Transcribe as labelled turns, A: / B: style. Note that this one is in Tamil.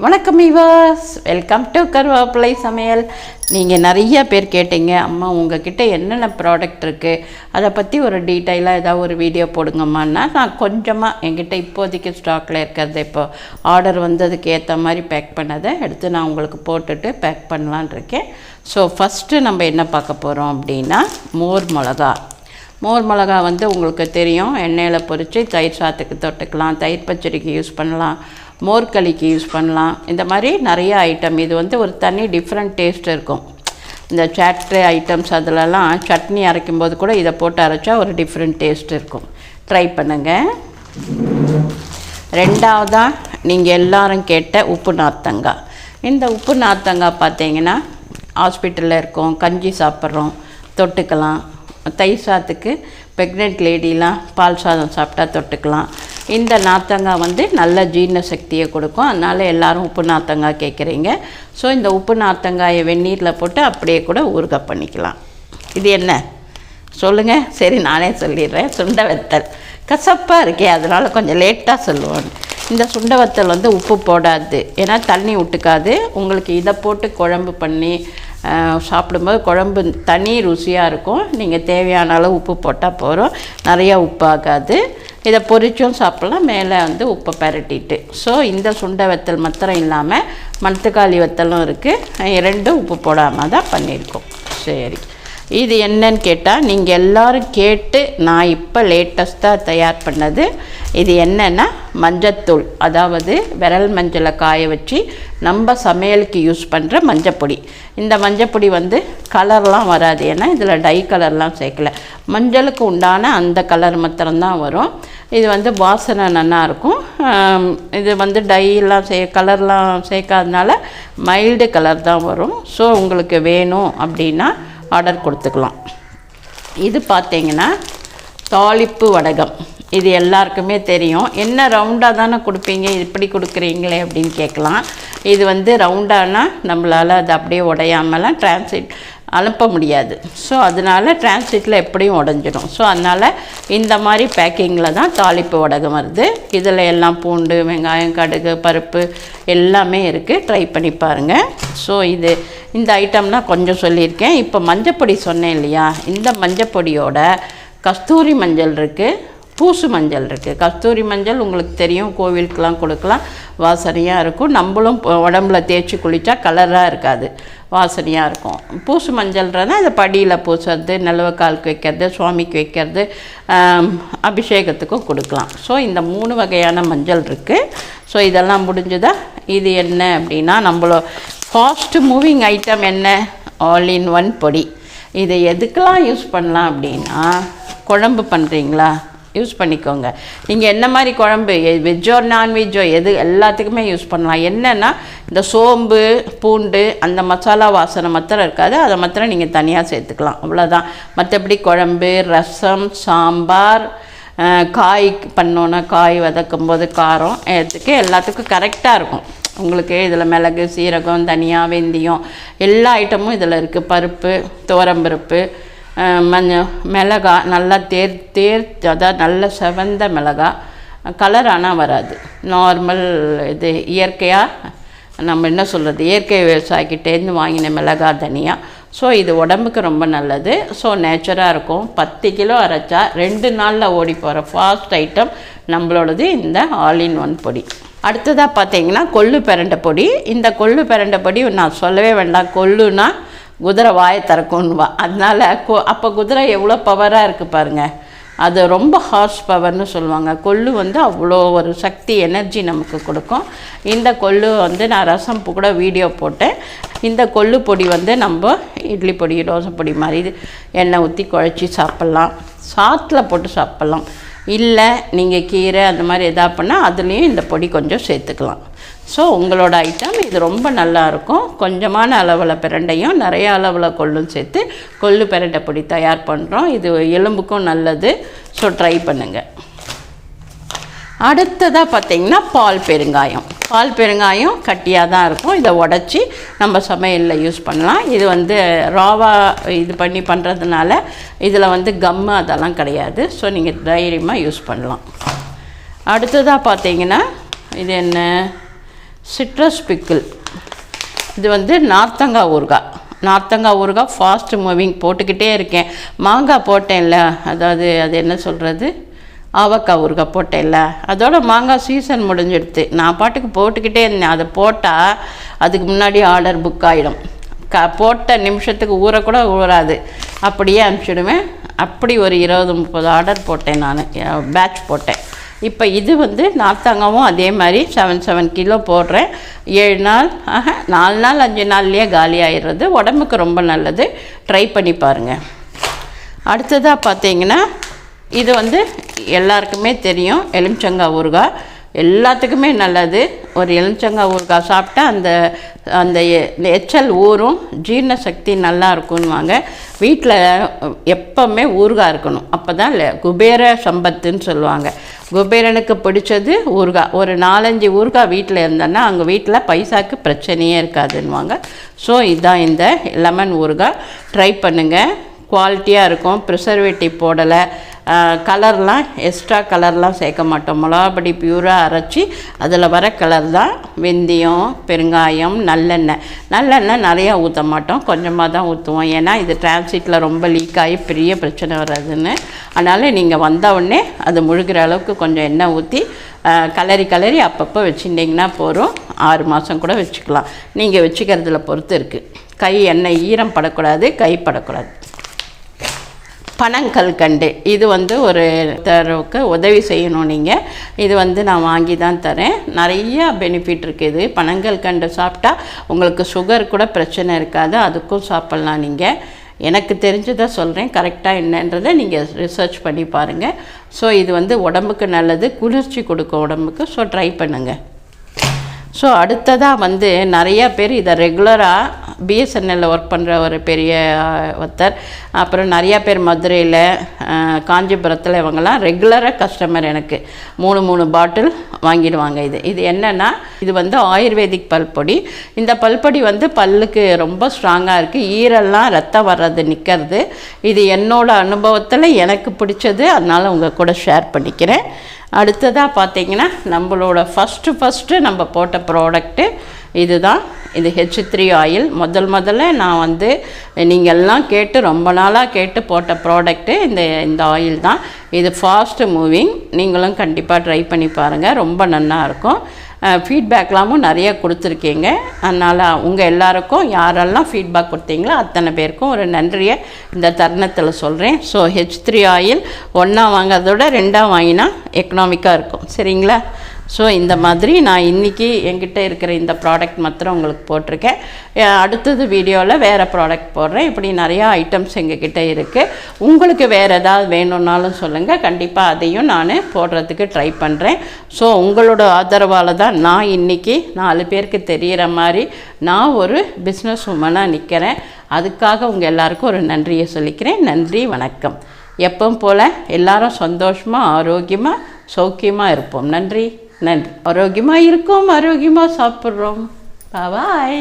A: வணக்கம் வீவர்ஸ், வெல்கம் டு கருவேப்பிலை சமையல். நீங்கள் நிறைய பேர் கேட்டீங்க, அம்மா உங்ககிட்ட என்னென்ன ப்ராடக்ட் இருக்குது அதை பற்றி ஒரு டீட்டெயிலாக ஏதாவது ஒரு வீடியோ போடுங்கம்மான்னா நான் கொஞ்சமாக என்கிட்ட இப்போதைக்கு ஸ்டாக்கில் இருக்கிறது இப்போ ஆர்டர் வந்ததுக்கு ஏற்ற மாதிரி பேக் பண்ணதை எடுத்து நான் உங்களுக்கு போட்டுட்டு பேக் பண்ணலான் இருக்கேன். ஸோ ஃபஸ்ட்டு நம்ம என்ன பார்க்க போகிறோம் அப்படின்னா மோர் மிளகா வந்து உங்களுக்கு தெரியும், எண்ணெயில் பொரித்து தயிர் சாத்துக்கு தொட்டுக்கலாம், தயிர் பச்சடிக்கு யூஸ் பண்ணலாம், மோர்களிக்கு யூஸ் பண்ணலாம். இந்த மாதிரி நிறைய ஐட்டம். இது வந்து ஒரு தனி டிஃப்ரெண்ட் டேஸ்ட் இருக்கும். இந்த சாட்டு ஐட்டம்ஸ் அதிலலாம் சட்னி அரைக்கும்போது கூட இதை போட்டு அரைச்சா ஒரு டிஃப்ரெண்ட் டேஸ்ட் இருக்கும். ட்ரை பண்ணுங்கள். ரெண்டாவதாக நீங்கள் எல்லோரும் கேட்ட உப்பு நார்த்தங்காய். இந்த உப்பு நார்த்தங்காய் பார்த்தீங்கன்னா ஹாஸ்பிட்டலில் இருக்கோம், கஞ்சி சாப்பிட்றோம், தொட்டுக்கலாம். தயிர் சாத்துக்கு ப்ரெக்னென்ட் லேடிலாம் பால் சாதம் சாப்பிட்டா தொட்டுக்கலாம். இந்த நார்த்தங்காய் வந்து நல்ல ஜீரண சக்தியை கொடுக்கும். அதனால் எல்லோரும் உப்பு நார்த்தங்காய் கேட்குறீங்க. ஸோ இந்த உப்பு நார்த்தங்காயை வெந்நீரில் போட்டு அப்படியே கூட ஊறுகாய் பண்ணிக்கலாம். இது என்ன சொல்லுங்கள்? சரி, நானே சொல்லிடுறேன். சுண்டை வத்தல். கசப்பாக இருக்கே, அதனால் கொஞ்சம் லேட்டாக சொல்லுவோம். இந்த சுண்டை வத்தல் வந்து உப்பு போடாது, ஏன்னா தண்ணி விட்டுக்காது. உங்களுக்கு இதை போட்டு குழம்பு பண்ணி சாப்பிடும்போது குழம்பு தனி ருசியாக இருக்கும். நீங்கள் தேவையான அளவு உப்பு போட்டால் போகிறோம், நிறையா உப்பாகாது. இதை பொரிச்சும் சாப்பிட்லாம், மேலே வந்து உப்பை பரட்டிட்டு. ஸோ இந்த சுண்டை வத்தல் மாத்திரம் இல்லாமல் மணத்தக்காளி வத்தலும் இருக்குது. ரெண்டும் உப்பு போடாமல் தான் பண்ணியிருக்கோம். சரி, இது என்னன்னு கேட்டால் நீங்கள் எல்லோரும் கேட்டு நான் இப்போ லேட்டஸ்ட்டாக தயார் பண்ணது. இது என்னென்னா மஞ்சத்தூள், அதாவது விரல் மஞ்சளை காய வச்சு நம்ம சமையலுக்கு யூஸ் பண்ணுற மஞ்சப்பொடி. இந்த மஞ்சப்பொடி வந்து கலர்லாம் வராது, ஏன்னா இதில் டை கலர்லாம் சேர்க்கலை. மஞ்சளுக்கு உண்டான அந்த கலர் மாத்திரம்தான் வரும். இது வந்து வாசனை நல்லாயிருக்கும். இது வந்து டைலாம் கலர்லாம் சேர்க்காதனால மைல்டு கலர் தான் வரும். ஸோ உங்களுக்கு வேணும் அப்படின்னா ஆர்டர் கொடுத்துக்கலாம். இது பார்த்தீங்கன்னா தாளிப்பு வடகம். இது எல்லாருக்குமே தெரியும். என்ன ரவுண்டாக தானே கொடுப்பீங்க, இப்படி கொடுக்குறீங்களே அப்படின்னு கேட்கலாம். இது வந்து ரவுண்டானா நம்மளால் அது அப்படியே உடையாமலாம் டிரான்சிட் அனுப்ப முடியாது. ஸோ அதனால் டிரான்சிட்டில் எப்படியும் உடஞ்சிடும். ஸோ அதனால் இந்த மாதிரி பேக்கிங்கில் தான் தாளிப்பு வடகம் வருது. இதில் எல்லாம் பூண்டு, வெங்காயம், கடுகு, பருப்பு எல்லாமே இருக்குது. ட்ரை பண்ணி பாருங்கள். ஸோ இந்த ஐட்டம்லாம் கொஞ்சம் சொல்லியிருக்கேன். இப்போ மஞ்சப்பொடி சொன்னேன் இல்லையா, இந்த மஞ்சப்பொடியோட கஸ்தூரி மஞ்சள் இருக்குது, பூசு மஞ்சள் இருக்குது. கஸ்தூரி மஞ்சள் உங்களுக்கு தெரியும், கோவிலுக்கெலாம் கொடுக்கலாம், வாசனையாக இருக்கும். நம்மளும் உடம்புல தேய்ச்சி குளித்தா கலராக இருக்காது, வாசனையாக இருக்கும். பூசு மஞ்சள்ன்றதுனா இந்த படியில் பூசுறது, நிலவக்காலுக்கு வைக்கிறது, சுவாமிக்கு வைக்கிறது, அபிஷேகத்துக்கும் கொடுக்கலாம். ஸோ இந்த 3 வகையான மஞ்சள் இருக்குது. ஸோ இதெல்லாம் முடிஞ்சுதா? இது என்ன அப்படின்னா நம்மளோ ஃபாஸ்ட் மூவிங் ஐட்டம் என்ன, ஆல் இன் ஒன் பொடி. இதை எதுக்கெல்லாம் யூஸ் பண்ணலாம் அப்படின்னா, குழம்பு பண்ணுறீங்களா யூஸ் பண்ணிக்கோங்க. நீங்கள் என்ன மாதிரி குழம்பு, வெஜ்ஜோ நான்வெஜ்ஜோ எது எல்லாத்துக்குமே யூஸ் பண்ணலாம். என்னென்னா இந்த சோம்பு, பூண்டு அந்த மசாலா வாசனை மாத்திரம் இருக்காது, அதை மாத்திரம் நீங்கள் தனியாக சேர்த்துக்கலாம், அவ்வளோதான். மற்றபடி குழம்பு, ரசம், சாம்பார், காய் பண்ணோன்னா காய் வதக்கும் போது காரம் எடுத்துக்கு எல்லாத்துக்கும் கரெக்டாக இருக்கும். உங்களுக்கு இதில் மிளகு, சீரகம், தனியா, வெந்தயம் எல்லா ஐட்டமும் இதில் இருக்குது. பருப்பு, துவரம்பருப்பு, மிளகா நல்லா அதாவது நல்ல செவந்த மிளகா. கலர் ஆனால் வராது, நார்மல் இது இயற்கையாக நம்ம என்ன சொல்கிறது, இயற்கை விவசாயிக்கிட்டேருந்து வாங்கின மிளகா, தனியா. ஸோ இது உடம்புக்கு ரொம்ப நல்லது. ஸோ நேச்சராக இருக்கும். 10 கிலோ அரைச்சா 2 நாளில் ஓடி போகிற ஃபாஸ்ட் ஐட்டம் நம்மளோடது இந்த ஆல் இன் ஒன் பொடி. அடுத்ததாக பார்த்தீங்கன்னா கொள்ளு பிரண்டை பொடி. இந்த கொள்ளு பிரண்டை பொடி நான் சொல்லவே வேண்டாம். கொள்ளுனா குதிரை வாயை திறக்கும்னுவா, அதனால் அப்போ குதிரை எவ்வளோ பவராக இருக்குது பாருங்கள். அது ரொம்ப ஹார்ஸ் பவர்னு சொல்லுவாங்க. கொள்ளு வந்து அவ்வளோ ஒரு சக்தி, எனர்ஜி நமக்கு கொடுக்கும். இந்த கொள்ளு வந்து நான் ரசம் கூட வீடியோ போட்டேன். இந்த கொள்ளு பொடி வந்து நம்ம இட்லி பொடி, தோசை பொடி மாதிரி எண்ணெய் ஊற்றி குழச்சி சாப்பிட்லாம், சாத்தில் போட்டு சாப்பிட்லாம். இல்லை நீங்கள் கீரை அந்த மாதிரி எதாவது பண்ணால் அதுலேயும் இந்த பொடி கொஞ்சம் சேர்த்துக்கலாம். ஸோ உங்களோட ஐட்டம் இது ரொம்ப நல்லாயிருக்கும். கொஞ்சமான அளவில் பிரண்டையும் நிறைய அளவில் கொள்ளும் சேர்த்து கொள்ளு பிரண்டை பொடி தயார் பண்ணுறோம். இது எலும்புக்கும் நல்லது. ஸோ ட்ரை பண்ணுங்கள். அடுத்ததாக பார்த்திங்கன்னா பால் பெருங்காயம் கட்டியாக தான் இருக்கும். இதை உடச்சி நம்ம சமையலில் யூஸ் பண்ணலாம். இது வந்து ராவாக இது பண்ணி பண்ணுறதுனால இதில் வந்து கம்மு அதெல்லாம் கிடையாது. ஸோ நீங்கள் தைரியமாக யூஸ் பண்ணலாம். அடுத்ததாக பார்த்திங்கன்னா இது என்ன, சிட்ரஸ் பிக்கிள். இது வந்து நார்த்தங்காய் ஊறுகாய். நார்த்தங்காய் ஊறுகாய் ஃபாஸ்ட் மூவிங், போட்டுக்கிட்டே இருக்கேன். மாங்காய் போட்டேன்ல, அதாவது அது என்ன சொல்கிறது, ஆவக்காய் ஊறுகாய் போட்டேன்ல, அதோட மாங்காய் சீசன் முடிஞ்சிடுது. நான் பாட்டுக்கு போட்டுக்கிட்டே இருந்தேன். அதை போட்டால் அதுக்கு முன்னாடி ஆர்டர் புக் ஆகிடும். போட்ட நிமிஷத்துக்கு ஊறக்கூட ஊறாது, அப்படியே அனுப்பிச்சிடுவேன். அப்படி ஒரு 20-30 ஆர்டர் போட்டேன், நான் பேட்ச் போட்டேன். இப்போ இது வந்து நார்த்தங்காவும் அதே மாதிரி 7 கிலோ போடுறேன். 7 நாள் 4 நாள் 5 நாள்லேயே காலி ஆகிடுறது. உடம்புக்கு ரொம்ப நல்லது, ட்ரை பண்ணி பாருங்கள். அடுத்ததாக பார்த்தீங்கன்னா, இது வந்து எல்லாருக்குமே தெரியும், எலுமிச்சங்காய் ஊறுகாய். எல்லாத்துக்குமே நல்லது. ஒரு எலுமிச்சங்காய் ஊறுகாய் சாப்பிட்டா அந்த எச்சல் ஊறும், ஜீரண சக்தி நல்லா இருக்குன்னுவாங்க. வீட்டில் எப்போவுமே ஊறுகாய் இருக்கணும், அப்போ தான் குபேர சம்பத்துன்னு சொல்லுவாங்க. குபேரனுக்கு பிடிச்சது ஊறுகாய். ஒரு 4-5 ஊறுகாய் வீட்டில் இருந்தோன்னா அவங்க வீட்டில் பைசாவுக்கு பிரச்சனையே இருக்காதுன்னுவாங்க. ஸோ இதுதான் இந்த லெமன் ஊறுகாய். ட்ரை பண்ணுங்கள், குவாலிட்டியாக இருக்கும். ப்ரிசர்வேட்டிவ் போடலை, கலர்லாம் எக்ஸ்ட்ரா கலர்லாம் சேர்க்க மாட்டோம். மிளகாப்பொடி பியூராக அரைச்சி அதில் வர கலர் தான். வெந்தயம், பெருங்காயம், நல்லெண்ணெய் நிறையா ஊற்ற மாட்டோம், கொஞ்சமாக தான் ஊற்றுவோம். ஏன்னா இது டிரான்சிட்டில் ரொம்ப லீக் ஆகி பெரிய பிரச்சனை வராதுன்னு. அதனால் நீங்கள் வந்தவுடனே அது முழுகிற அளவுக்கு கொஞ்சம் எண்ணெய் ஊற்றி கலரி அப்பப்போ வச்சுட்டிங்கன்னா போகிறோம். 6 மாதம் கூட வச்சுக்கலாம். நீங்கள் வச்சுக்கிறதுல பொறுத்து இருக்குது. கை எண்ணெய் ஈரம் படக்கூடாது, கை படக்கூடாது. பனங்கல்கண்டு, இது வந்து ஒரு தரவுக்கு உதவி செய்யணும் நீங்கள். இது வந்து நான் வாங்கி தான் தரேன். நிறையா பெனிஃபிட் இருக்குது. இது பனங்கல்கண்டு சாப்பிட்டா உங்களுக்கு சுகர் கூட பிரச்சனை இருக்காது, அதுக்கும் சாப்பிட்லாம். நீங்கள் எனக்கு தெரிஞ்சதை சொல்கிறேன், கரெக்டாக என்னன்றதை நீங்கள் ரிசர்ச் பண்ணி பாருங்கள். ஸோ இது வந்து உடம்புக்கு நல்லது, குளிர்ச்சி கொடுக்கும் உடம்புக்கு. ஸோ ட்ரை பண்ணுங்கள். ஸோ அடுத்ததாக வந்து நிறையா பேர் இதை ரெகுலராக பிஎஸ்என்எல்லில் ஒர்க் பண்ணுற ஒரு பெரிய ஒருத்தர், அப்புறம் நிறையா பேர் மதுரையில், காஞ்சிபுரத்தில், இவங்கெல்லாம் ரெகுலராக கஸ்டமர். எனக்கு 3 பாட்டில் வாங்கிடுவாங்க. இது என்னென்னா, இது வந்து ஆயுர்வேதிக் பல்பொடி. இந்த பல்பொடி வந்து பல்லுக்கு ரொம்ப ஸ்ட்ராங்காக இருக்குது. ஈரெல்லாம் ரத்தம் வர்றது நிற்கிறது. இது என்னோடய அனுபவத்தில் எனக்கு பிடிச்சது, அதனால் உங்கள் கூட ஷேர் பண்ணிக்கிறேன். அடுத்ததாக பார்த்தீங்கன்னா, நம்மளோட ஃபஸ்ட்டு நம்ம போட்ட ப்ராடக்ட்டு இது தான். இது H3 ஆயில். முதல்ல நான் வந்து நீங்கள் எல்லாம் கேட்டு ரொம்ப நாளாக கேட்டு போட்ட ப்ராடக்ட்டு இந்த ஆயில் தான். இது ஃபாஸ்ட்டு மூவிங். நீங்களும் கண்டிப்பாக ட்ரை பண்ணி பாருங்கள், ரொம்ப நல்லா இருக்கும். ஃபீட்பேக்லாமும் நிறைய கொடுத்துருக்கீங்க. அதனால் உங்கள் எல்லாருக்கும் யாரெல்லாம் ஃபீட்பேக் கொடுத்தீங்களோ அத்தனை பேருக்கும் ஒரு நன்றியை இந்த தருணத்தில் சொல்கிறேன். ஸோ H3 ஆயில் 1 வாங்கிறதோட 2 வாங்கினா எக்கனாமிக்காக இருக்கும், சரிங்களா? ஸோ இந்த மாதிரி நான் இன்றைக்கி என்கிட்ட இருக்கிற இந்த ப்ராடக்ட் மாத்திரம் உங்களுக்கு போட்டிருக்கேன். அடுத்தது வீடியோவில் வேறு ப்ராடக்ட் போடுறேன். இப்படி நிறையா ஐட்டம்ஸ் எங்ககிட்ட இருக்குது. உங்களுக்கு வேறு ஏதாவது வேணும்னாலும் சொல்லுங்கள், கண்டிப்பாக அதையும் நான் போடுறதுக்கு ட்ரை பண்ணுறேன். ஸோ உங்களோட ஆதரவால் தான் நான் இன்றைக்கி 4 பேருக்கு தெரிகிற மாதிரி நான் ஒரு பிஸ்னஸ் உமனாக நிற்கிறேன். அதுக்காக உங்கள் எல்லாருக்கும் ஒரு நன்றியை சொல்லிக்கிறேன். நன்றி, வணக்கம். எப்பவும் போல் எல்லாரும் சந்தோஷமாக, ஆரோக்கியமாக, சௌக்கியமாக இருப்போம். நன்றி. ஆரோக்கியமாக இருக்கோம், ஆரோக்கியமாக சாப்பிட்றோம். பாய்.